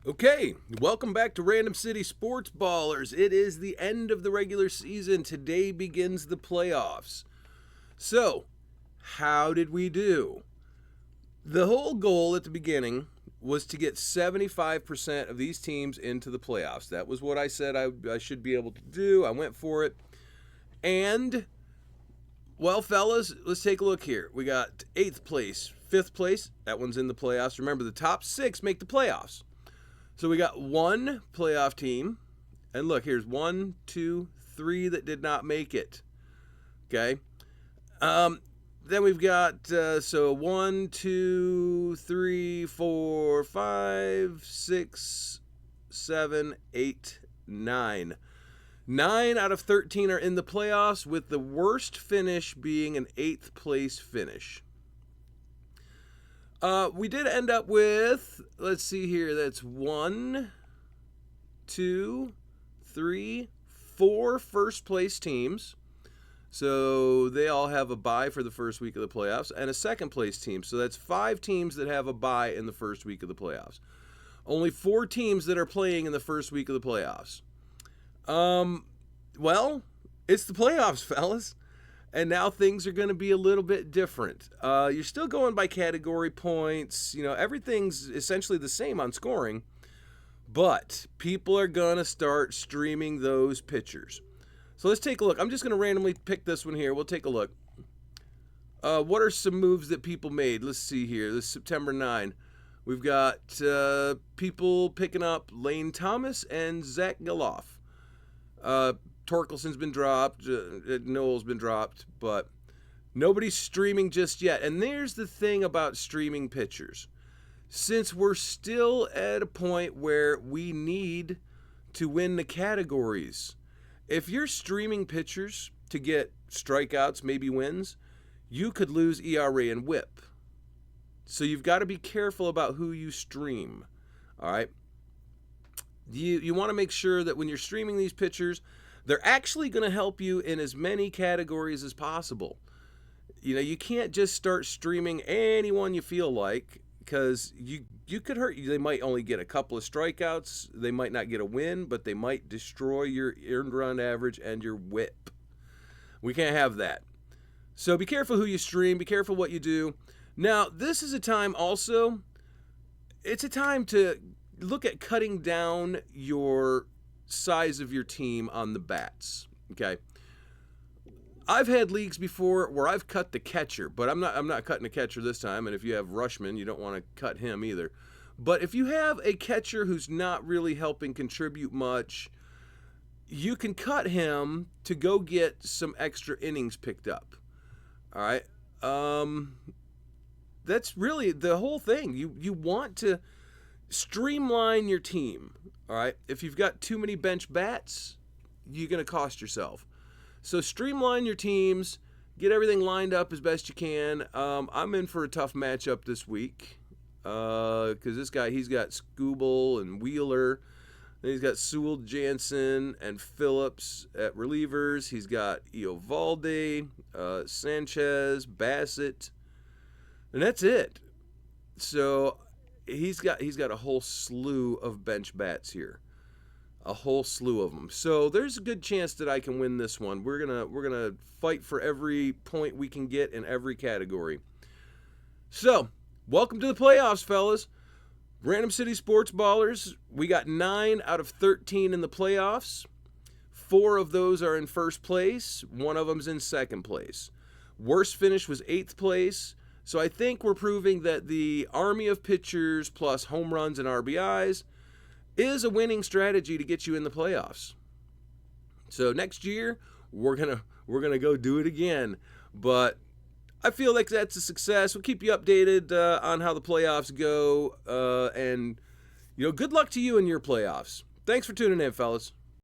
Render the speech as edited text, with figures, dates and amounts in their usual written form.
Okay, welcome back to Random City Sports Ballers. It is the end of the regular season. Today begins the playoffs. So, how did we do? The whole goal at the beginning was to get 75% of these teams into the playoffs. That was what I said I should be able to do. I went for it. And, well, fellas, let's take a look here. We got 8th place, 5th place. That one's in the playoffs. Remember, the top 6 make the playoffs. So we got one playoff team, and look, here's 1, 2, 3 that did not make it. Okay. Then we've got, so 1, 2, 3, 4, 5, 6, 7, 8, 9. 9 out of 13 are in the playoffs, with the worst finish being an 8th place finish. We did end up with, let's see here, that's 1, 2, 3, 4 first place teams. So they all have a bye for the first week of the playoffs, and a second place team. So that's 5 teams that have a bye in the first week of the playoffs. Only 4 teams that are playing in the first week of the playoffs. Well, it's the playoffs, fellas. And now things are going to be a little bit different. You're still going by category points. You know, everything's essentially the same on scoring. But people are going to start streaming those pitchers. So let's take a look. I'm just going to randomly pick this one here. We'll take a look. What are some moves that people made? Let's see here. This is September 9. We've got people picking up Lane Thomas and Zach Geloff. Torkelson's been dropped, Noel's been dropped, but nobody's streaming just yet. And there's the thing about streaming pitchers. Since we're still at a point where we need to win the categories, if you're streaming pitchers to get strikeouts, maybe wins, you could lose ERA and WHIP. So you've got to be careful about who you stream, all right? You want to make sure that when you're streaming these pitchers, they're actually going to help you in as many categories as possible. You know, you can't just start streaming anyone you feel like, because you could hurt you. They might only get a couple of strikeouts. They might not get a win, but they might destroy your earned run average and your WHIP. We can't have that. So be careful who you stream. Be careful what you do. Now, this is a time also, it's a time to look at cutting down your size of your team on the bats. Okay, I've had leagues before where I've cut the catcher, but I'm not cutting the catcher this time. And if you have Rushman, you don't want to cut him either. But if you have a catcher who's not really helping contribute much, you can cut him to go get some extra innings picked up. All right, that's really the whole thing. You want to streamline your team. All right, if you've got too many bench bats, you're going to cost yourself. So streamline your teams, get everything lined up as best you can. I'm in for a tough matchup this week because this guy, he's got Skubal and Wheeler. Then he's got Sewell, Jansen, and Phillips at relievers. He's got Eovaldi, Sanchez, Bassett, and that's it. So he's got a whole slew of bench bats here, a whole slew of them. So there's a good chance that I can win this one. We're gonna fight for every point we can get in every category. So welcome to the playoffs, fellas. Random City Sports Ballers. We got 9 out of 13 in the playoffs. 4 of those are in first place. 1 of them's in second place. Worst finish was 8th place. So I think we're proving that the army of pitchers plus home runs and RBIs is a winning strategy to get you in the playoffs. So next year we're gonna go do it again. But I feel like that's a success. We'll keep you updated on how the playoffs go, and good luck to you in your playoffs. Thanks for tuning in, fellas.